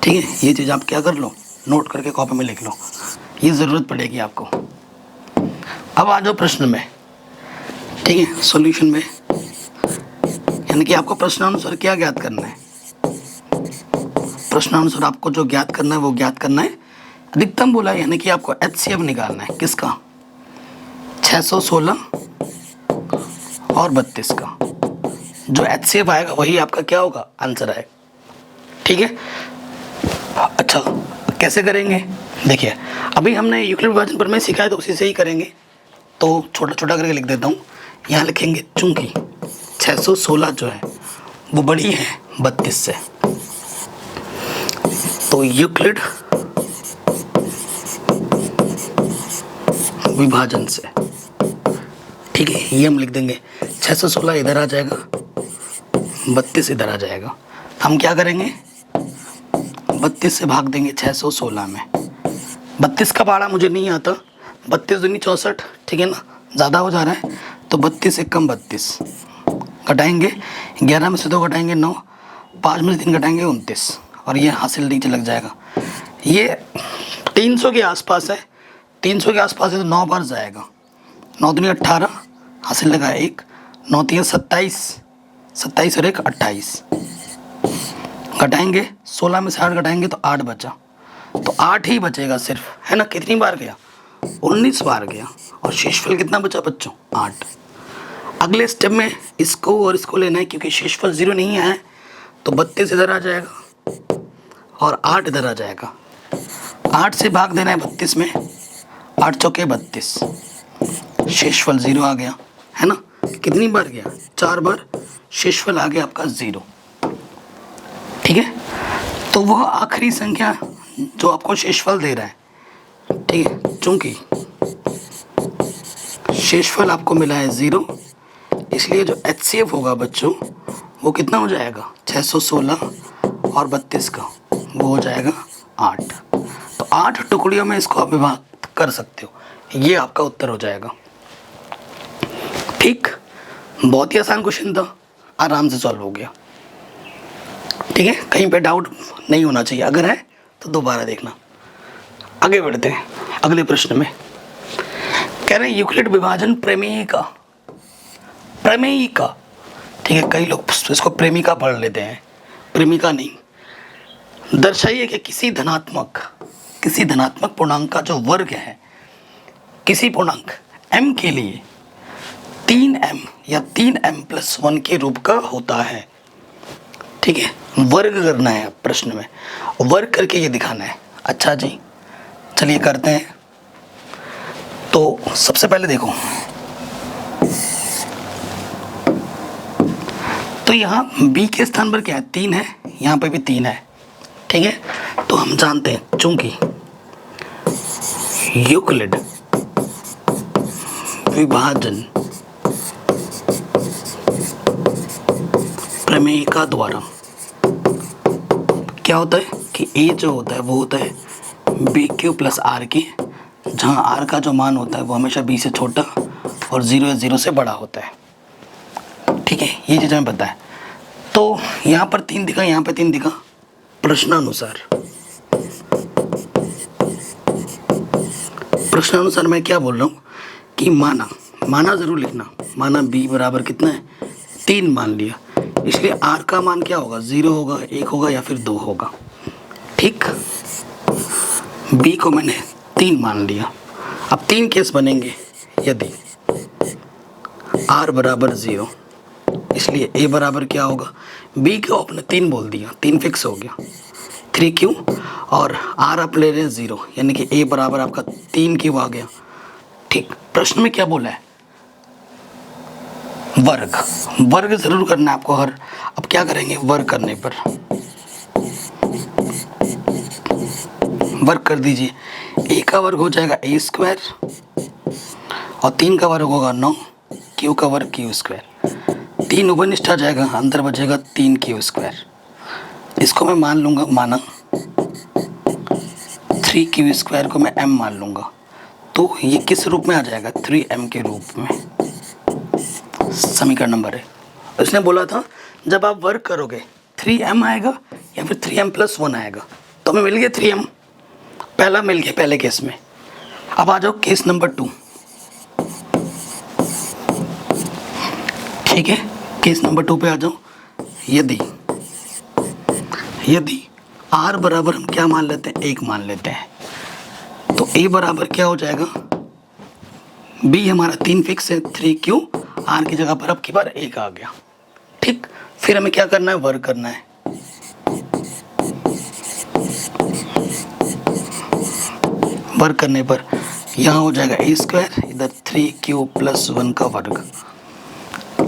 ठीक है। ये चीज़ आप क्या कर लो, नोट करके कॉपी में लिख लो, ये ज़रूरत पड़ेगी आपको। अब आ जाओ प्रश्न में, ठीक है, सॉल्यूशन में, यानी कि आपको प्रश्नानुसार क्या ज्ञात करना है। प्रश्नानुसार आपको जो ज्ञात करना है वो ज्ञात करना है। अधिकतम बोला है यानी कि आपको HCF निकालना है। किसका? 616 और 32 का। जो HCF आएगा वही आपका क्या होगा, आंसर आएगा, ठीक है। अच्छा, कैसे करेंगे? देखिए, अभी हमने यूक्लिड विभाजन प्रमेय सीखा है तो उसी से ही करेंगे। तो छोटा छोटा करके लिख देता हूँ। यहाँ लिखेंगे चूंकि 616 जो है वो बड़ी है 32 से, तो यूक्लिड विभाजन से, ठीक है, ये हम लिख देंगे। 616 इधर आ जाएगा, 32 इधर आ जाएगा। हम क्या करेंगे, 32 से भाग देंगे 616 में। 32 का पहाड़ा मुझे नहीं आता, 32 दूनी 64, ठीक है ना, ज़्यादा हो जा रहा है, तो 32 से कम 32 घटाएंगे, 11 में से 2 घटाएंगे 9, 5 में से 3 घटाएंगे 29, और ये हासिल नीचे लग जाएगा। ये 300 के आसपास है, 300 के आसपास है तो 9 बार जाएगा। 9 दूनी 18, हासिल लगा 1, 9 3 27, 27 और 1 28, घटाएंगे 16 में से 8 घटाएंगे तो 8 बचा, तो 8 ही बचेगा सिर्फ, है ना। कितनी बार गया, 19 बार गया, और शेषफल कितना बचा बच्चों, 8। अगले स्टेप में इसको और इसको लेना है क्योंकि शेषफल 0 नहीं आया है, तो 32 इधर आ जाएगा और 8 इधर आ जाएगा। 8 से भाग देना है 32 में, 8 चौके 32, शेषफल 0 आ गया, है ना। कितनी बार गया, 4 बार, शेषफल आ गया आपका 0, ठीक है। तो वह आखिरी संख्या जो आपको शेषफल दे रहा है, ठीक है, चूंकि शेषफल आपको मिला है 0, इसलिए जो HCF होगा बच्चों वो कितना हो जाएगा, 616 और 32 का, वो हो जाएगा 8। तो 8 टुकड़ियों में इसको आप विभाजित कर सकते हो, ये आपका उत्तर हो जाएगा, ठीक। बहुत ही आसान क्वेश्चन था, आराम से सॉल्व हो गया, ठीक है। कहीं पे डाउट नहीं होना चाहिए, अगर है तो दोबारा देखना। आगे बढ़ते हैं अगले प्रश्न में। कह रहे हैं यूक्लिड विभाजन प्रमेयिका, ठीक है, कई लोग इसको प्रेमिका पढ़ लेते हैं, प्रेमिका नहीं। दर्शाइए कि किसी धनात्मक पूर्णांक का जो वर्ग है, किसी पूर्णांक m के लिए 3m या 3m+1 के रूप का होता है, ठीक है। वर्ग करना है प्रश्न में, वर्ग करके ये दिखाना है। अच्छा जी, चलिए करते हैं। तो सबसे पहले देखो, तो यहाँ b के स्थान पर क्या है, 3 है, यहाँ पे भी 3 है, ठीक है। तो हम जानते हैं चूंकि यूक्लिड विभाजन प्रमेयिका द्वारा क्या होता है कि a जो होता है वो होता है BQ + RK, जहाँ R का जो मान होता है वो हमेशा B से छोटा और 0 या 0 से बड़ा होता है, ठीक है। ये चीज़ हमें पता है। तो यहाँ पर 3 दिखा, यहाँ पे 3 दिखा, प्रश्नानुसार मैं क्या बोल रहा हूँ कि माना ज़रूर लिखना, माना b बराबर कितना है, 3 मान लिया, इसलिए r का मान क्या होगा, 0 होगा, 1 होगा या फिर 2 होगा, ठीक। b को मैंने 3 मान लिया। अब 3 केस बनेंगे, यदि r बराबर 0, इसलिए a बराबर क्या होगा, बी को आपने 3 बोल दिया, 3 फिक्स हो गया, 3q, और आर आप ले रहे हैं 0, यानी कि ए बराबर आपका 3q आ गया। ठीक, प्रश्न में क्या बोला है? वर्ग, वर्ग जरूर करना है आपको हर। अब क्या करेंगे? वर्ग करने पर वर्ग कर दीजिए, ए का वर्ग हो जाएगा ए स्क्वायर, और 3 का वर्ग होगा 9, क्यू का वर्ग क्यू स्क्वायर, 3 उपनिष्ठ आ जाएगा, अंदर बचेगा 3q स्क्वायर। इसको मैं मान लूँगा, माना 3q स्क्वायर को मैं m मान लूँगा, तो ये किस रूप में आ जाएगा? 3m के रूप में। समीकरण नंबर है, उसने बोला था जब आप वर्ग करोगे 3m आएगा या फिर 3m+1 आएगा, तो हमें मिल गया 3m, पहला मिल गया पहले केस में। अब आ जाओ केस नंबर 2। ठीक है, केस नंबर 2 पे आ जाओ। यदि r बराबर हम क्या मान लेते हैं? 1 मान लेते हैं, तो a बराबर क्या हो जाएगा? b हमारा 3 फिक्स है, 3q, r की जगह पर अब की बार 1 आ गया। ठीक, फिर हमें क्या करना है? वर्ग करना है। वर्ग करने पर यहाँ हो जाएगा a स्क्वायर, इधर 3q+1 का वर्ग।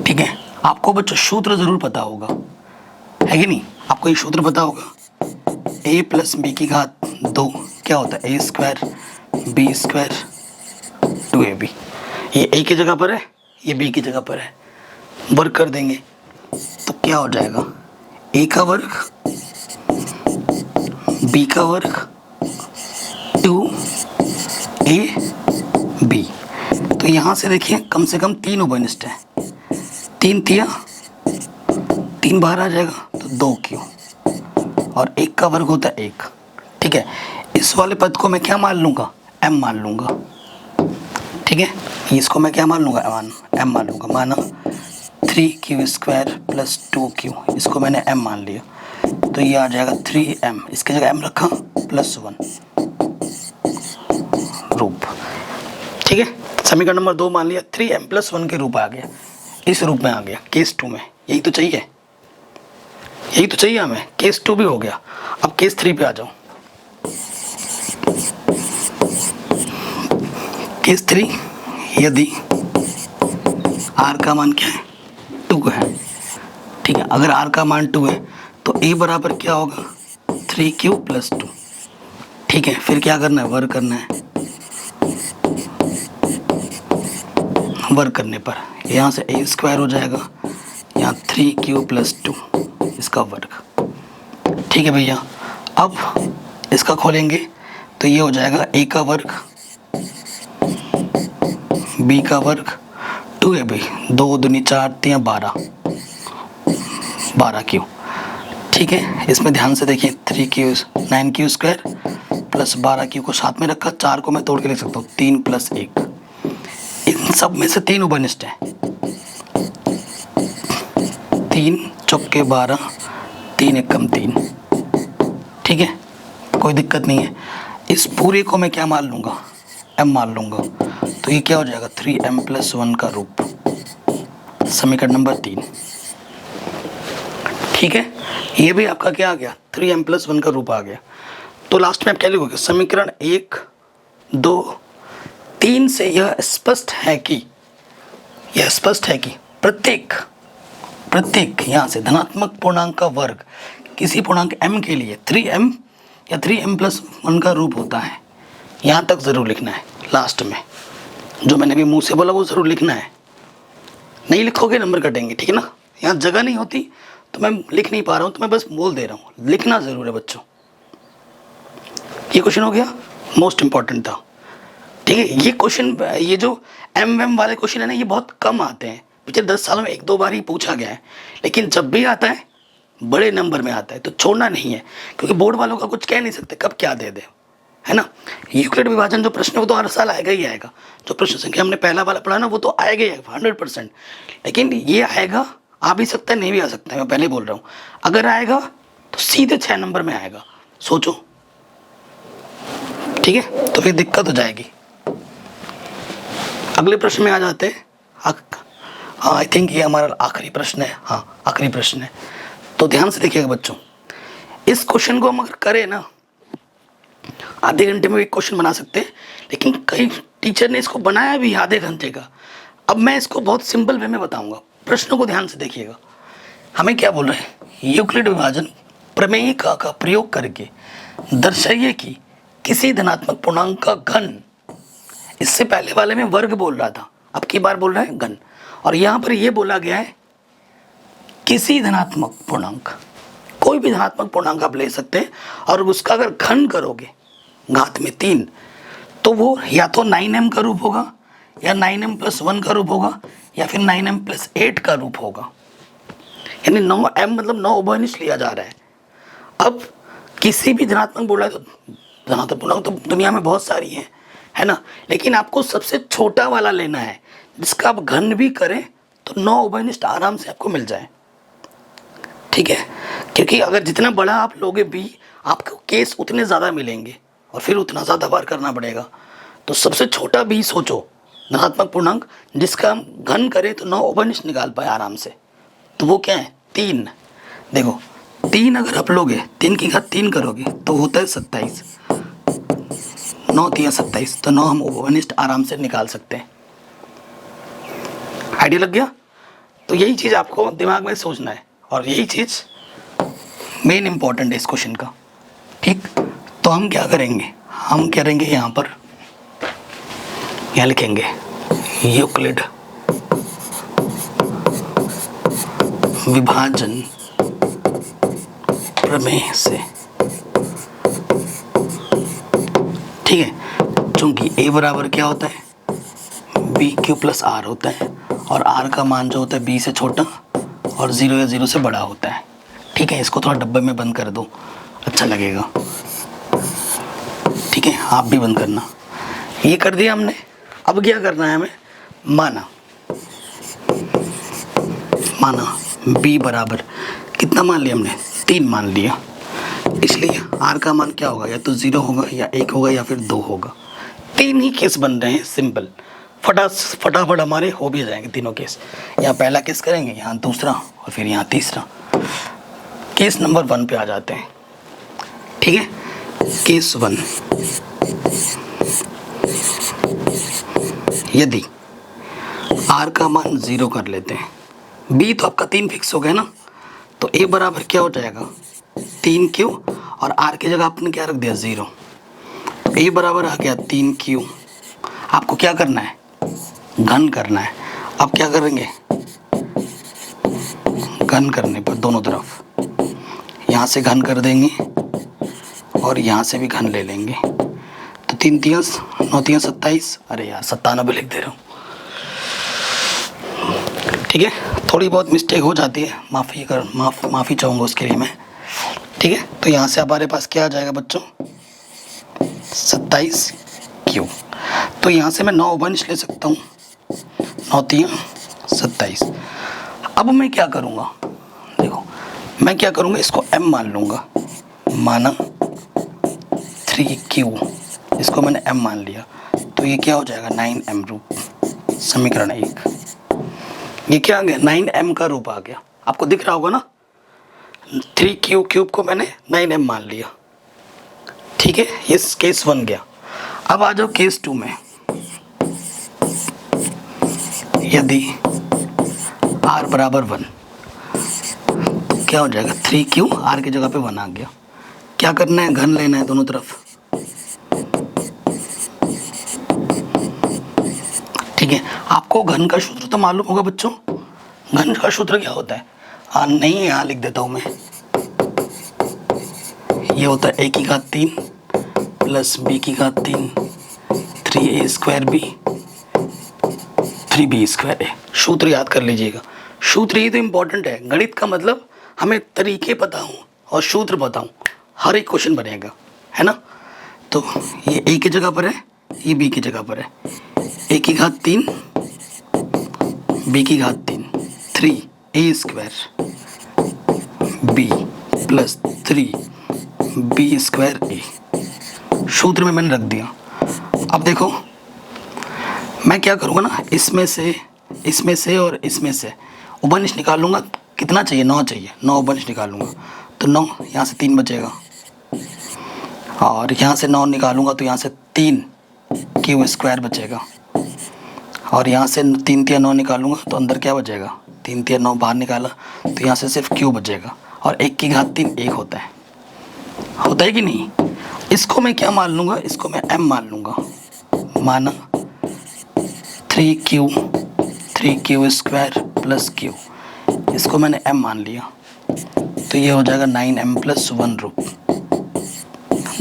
ठीक है, आपको बच्चों सूत्र जरूर पता होगा, है कि नहीं? आपको ये सूत्र पता होगा, a + b की घात 2 क्या होता है? a square b square 2ab। ये a की जगह पर है, ये b की जगह पर है, वर्ग कर देंगे तो क्या हो जाएगा? a का वर्ग b का वर्ग 2ab। तो यहाँ से देखिए कम से कम 3 उपनिष्ठ है, 3 तिया 3 बाहर आ जाएगा तो 2q, और 1 का वर्ग होता है 1। ठीक है, इस वाले पद को मैं क्या मान लूँगा? m मान लूँगा। ठीक है, इसको मैं क्या मान लूँगा? m मान लूँगा। माना 3q स्क्वायर + 2q, इसको मैंने m मान लिया, तो ये आ जाएगा 3m, इसकी जगह m रखा +1 रूप। ठीक है, समीकरण नंबर 2 मान लिया, 3m+1 के रूप आ गया, इस रूप में आ गया केस 2 में। यही तो चाहिए, यही तो चाहिए हमें। केस 2 भी हो गया, अब केस 3 पे आ जाओ। केस 3, यदि r का मान क्या है? 2 है। ठीक है, अगर r का मान 2 है तो a बराबर क्या होगा? 3q + 2। ठीक है, फिर क्या करना है? वर्ग करना है। वर्ग करने पर यहाँ से a स्क्वायर हो जाएगा, यहाँ 3q + 2 इसका वर्ग। ठीक है भैया, अब इसका खोलेंगे तो ये हो जाएगा a का वर्ग b का वर्ग 2ab, 2 दूनी 4 तियाँ 12q। ठीक है, इसमें ध्यान से देखिए, 3q 9q स्क्वायर + 12q को साथ में रखा, 4 को मैं तोड़ के लिख सकता हूँ, 3 + 1। इन सब में से 3 उपनिष्ठ हैं, 3 चौके 12, 3 एकम 3। ठीक है, कोई दिक्कत नहीं है। इस पूरे को मैं क्या मान लूँगा? m मान लूँगा, तो ये क्या हो जाएगा? 3m+1 का रूप। समीकरण नंबर 3। ठीक है, ये भी आपका क्या आ गया? 3m+1 का रूप आ गया। तो लास्ट में आप क्या लिखोगे? समीकरण 1, 2, 3 से यह स्पष्ट है कि प्रत्येक यहाँ से धनात्मक पूर्णांक का वर्ग किसी पूर्णांक m के लिए 3m या 3m+1 का रूप होता है। यहाँ तक ज़रूर लिखना है। लास्ट में जो मैंने भी मुंह से बोला वो ज़रूर लिखना है, नहीं लिखोगे नंबर कटेंगे। ठीक है ना, यहाँ जगह नहीं होती तो मैं लिख नहीं पा रहा हूँ, तो मैं बस बोल दे रहा हूँ, लिखना ज़रूर है बच्चों। ये क्वेश्चन हो गया, मोस्ट इंपॉर्टेंट था। ठीक है, ये क्वेश्चन, ये जो एम वाले क्वेश्चन है ना, ये बहुत कम आते हैं। पिछले 10 सालों में 1-2 बार ही पूछा गया है, लेकिन जब भी आता है बड़े नंबर में आता है, तो छोड़ना नहीं है, क्योंकि बोर्ड वालों का कुछ कह नहीं सकते कब क्या दे दे, है ना। यूक्लिड विभाजन जो प्रश्न है वो तो हर साल आएगा ही आएगा। जो प्रश्न संख्या हमने पहला वाला पढ़ा ना, वो तो आएगा ही आएगा 100%। लेकिन ये आएगा, आ भी सकता है, नहीं भी आ सकता है, मैं पहले बोल रहा हूँ। अगर आएगा तो सीधे 6 नंबर में आएगा, सोचो। ठीक है, तो फिर दिक्कत हो जाएगी। अगले प्रश्न में आ जाते हैं। हाँ, आई थिंक ये हमारा आखिरी प्रश्न है। हाँ, आखिरी प्रश्न है। तो ध्यान से देखिएगा बच्चों, इस क्वेश्चन को हम अगर करें ना, आधे घंटे में एक क्वेश्चन बना सकते हैं, लेकिन कई टीचर ने इसको बनाया भी आधे घंटे का। अब मैं इसको बहुत सिंपल वे में बताऊंगा, प्रश्नों को ध्यान से देखिएगा। हमें क्या बोल रहे हैं, यूक्लिड विभाजन प्रमेय का प्रयोग करके दर्शाइए कि किसी धनात्मक पूर्णांक का घन, इससे पहले वाले में वर्ग बोल रहा था, अब की बार बोल रहा है घन, और यहाँ पर ये बोला गया है किसी धनात्मक पूर्णांक, कोई भी धनात्मक पूर्णांक आप ले सकते हैं, और उसका अगर घन करोगे घात में 3, तो वो या तो 9m का रूप होगा, या 9m+1 का रूप होगा, या फिर 9m+8 का रूप होगा। यानी 9m मतलब 9 उभयनिष्ठ लिया जा रहा है। अब किसी भी धनात्मक बोला है, तो धनात्मक पूर्णांक तो दुनिया में बहुत सारी हैं, है ना, लेकिन आपको सबसे छोटा वाला लेना है जिसका आप घन भी करें तो 9 उभयनिष्ठ आराम से आपको मिल जाए। ठीक है, क्योंकि अगर जितना बड़ा आप लोगे भी, आपको केस उतने ज़्यादा मिलेंगे और फिर उतना ज़्यादा बार करना पड़ेगा। तो सबसे छोटा भी सोचो धनात्मक पूर्णांक जिसका हम घन करें तो 9 उभयनिष्ठ निकाल पाए आराम से, तो वो क्या है 3। देखो 3 अगर आप लोगे, 3 की घात 3 करोगे तो होता है 27, 9 3 27, तो 9 हम उभयनिष्ठ आराम से निकाल सकते हैं। आइडिया लग गया? तो यही चीज़ आपको दिमाग में सोचना है, और यही चीज़ मेन इंपॉर्टेंट है इस क्वेश्चन का। ठीक, तो हम क्या करेंगे, हम करेंगे यहाँ पर, यहाँ लिखेंगे यूक्लिड विभाजन प्रमेय से। ठीक है, चूंकि a बराबर क्या होता है BQ+R होता है, और R का मान जो होता है B से छोटा और 0 या 0 से बड़ा होता है। ठीक है, इसको थोड़ा डब्बे में बंद कर दो, अच्छा लगेगा। ठीक है, आप भी बंद करना। ये कर दिया हमने, अब क्या करना है हमें, माना B बराबर कितना मान लिया हमने, 3 मान लिया, इसलिए R का मान क्या होगा, या तो 0 होगा, या 1 होगा, या फिर 2 होगा। 3 ही केस बन रहे हैं, सिंपल, फटाफट हमारे हो भी जाएंगे तीनों केस। यहाँ पहला केस करेंगे, यहाँ दूसरा, और फिर यहाँ तीसरा। केस नंबर 1 पे आ जाते हैं। ठीक है, केस 1, यदि R का मान 0 कर लेते हैं, B तो आपका 3 फिक्स हो गया ना, तो A बराबर क्या हो जाएगा 3Q, और R की जगह आपने क्या रख दिया 0, तो A बराबर आ गया 3Q। आपको क्या करना है, घन करना है। अब क्या करेंगे, घन करने पर दोनों तरफ यहाँ से घन कर देंगे और यहाँ से भी घन ले लेंगे, तो 3 3 9 3 27, अरे यार 97 लिख दे रहा हूँ। ठीक है, थोड़ी बहुत मिस्टेक हो जाती है, माफ़ी चाहूँगा उसके लिए मैं। ठीक है, तो यहाँ से हमारे पास क्या आ जाएगा बच्चों 27Q। तो यहाँ से मैं 9 उभयनिष्ठ ले सकता हूँ, 9 3 27। अब मैं क्या करूँगा, देखो मैं क्या करूँगा, इसको M मान लूँगा, माना 3Q, इसको मैंने M मान लिया, तो ये क्या हो जाएगा 9M रूप, समीकरण 1। ये क्या आ गया 9M का रूप आ गया, आपको दिख रहा होगा ना, 3Q क्यूब को मैंने 9M मान लिया। ठीक है, ये केस 1 गया। अब आ जाओ केस 2 में, यदि R बराबर 1, तो क्या हो जाएगा 3Q, R की जगह पे 1 आ गया। क्या करना है, घन लेना है दोनों तरफ। ठीक है, आपको घन का सूत्र तो मालूम होगा बच्चों, घन का सूत्र क्या होता है, नहीं यहाँ लिख देता हूँ मैं, ये होता है a की घात 3 प्लस b की घात 3 3a² b 3b²a। सूत्र याद कर लीजिएगा, सूत्र ही तो इम्पोर्टेंट है। गणित का मतलब हमें तरीके पता हो और सूत्र बताऊँ, हर एक क्वेश्चन बनेगा, है ना। तो ये a की जगह पर है, ये b की जगह पर है, a की घात 3 b की घात 3 3a² b प्लस 3b²a। सूत्र में मैंने रख दिया। अब देखो मैं क्या करूँगा ना, इसमें से और इसमें से उभयनिष्ठ निकाल लूँगा, कितना चाहिए, 9 चाहिए, 9 बंच निकालूंगा तो 9, यहाँ से 3 बचेगा, और यहाँ से 9 निकालूंगा तो यहाँ से 3 क्यू स्क्वायर बचेगा, और यहाँ से 3 तिया 9 निकालूंगा तो अंदर क्या बचेगा, 3 तिया 9 बाहर निकाला तो यहाँ से सिर्फ क्यू बचेगा, और 1 की घात 3 1 होता है कि नहीं। इसको मैं क्या मान लूँगा, इसको मैं m मान लूँगा, माना 3 क्यू स्क्वायर प्लस क्यू, इसको मैंने m मान लिया तो ये हो जाएगा 9m+1 रूप,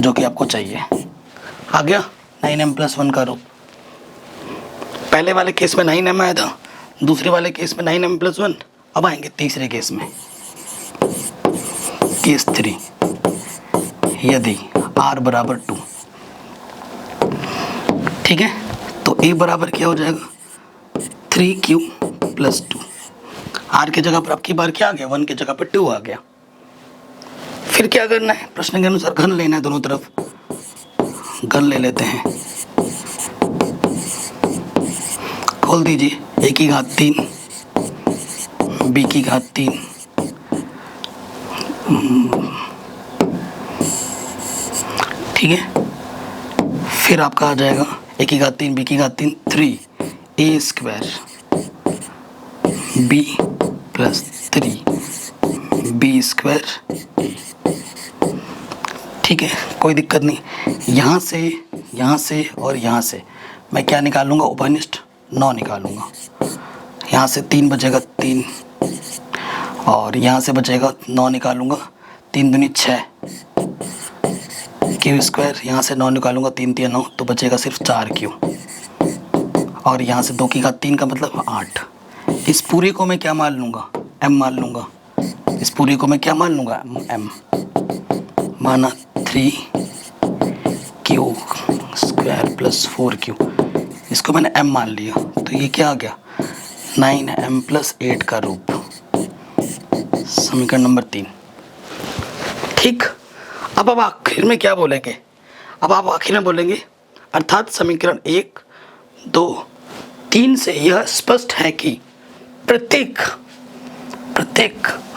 जो कि आपको चाहिए। आ गया 9m+1 का रूप। पहले वाले केस में 9m आया था, दूसरे वाले केस में 9m+1। अब आएंगे तीसरे केस में, केस 3, यदि r बराबर 2, ठीक है, तो a बराबर क्या हो जाएगा, 3q + 2। r की जगह पर आपकी बार क्या आ गया, 1 की जगह पर 2 आ गया। फिर क्या करना है, प्रश्न के अनुसार घन लेना है, दोनों तरफ घन ले लेते हैं। खोल दीजिए, a की घात 3, b की घात 3, ठीक है। फिर आपका आ जाएगा a की घात 3, b की घात 3, 3a² b + 3b² a, ठीक है, कोई दिक्कत नहीं। यहाँ से और यहाँ से मैं क्या निकालूंगा, उपनिष्ठ 9 निकालूंगा। यहाँ से 3 बचेगा 3, और यहाँ से बचेगा 9 निकालूंगा, 3 दूनी 6 क्यू स्क्वायर, यहाँ से 9 निकालूंगा, 3 तिया 9 तो बचेगा सिर्फ 4 क्यू, और यहाँ से 2 की घात 3 का मतलब 8। इस पूरे को मैं क्या मान लूँगा, m मान लूँगा। इस पूरे को मैं क्या मान लूँगा, m, माना 3q² + 4q, इसको मैंने m मान लिया तो ये क्या आ गया, 9m+8 का रूप, समीकरण नंबर 3, ठीक। अब आखिर में क्या बोलेंगे, अब आप आखिर में बोलेंगे अर्थात समीकरण 1, 2, 3 से यह स्पष्ट है कि प्रत्येक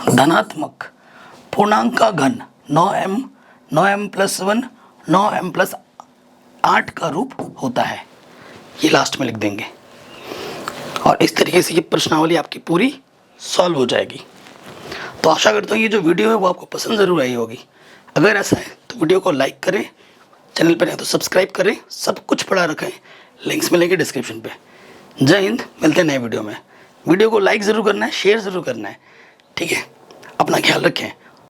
धनात्मक पूर्णांक का घन 9m+1 9m+8 का रूप होता है। ये लास्ट में लिख देंगे, और इस तरीके से ये प्रश्नावली आपकी पूरी सॉल्व हो जाएगी। तो आशा करता हूँ ये जो वीडियो है वो आपको पसंद ज़रूर आई होगी। अगर ऐसा है तो वीडियो को लाइक करें, चैनल पर नहीं तो सब्सक्राइब करें, सब कुछ पढ़ा रखा है, लिंक्स मिलेंगे डिस्क्रिप्शन पे। जय हिंद, मिलते हैं नए वीडियो में। वीडियो को लाइक ज़रूर करना है, शेयर ज़रूर करना है, ठीक है। अपना ख्याल रखें।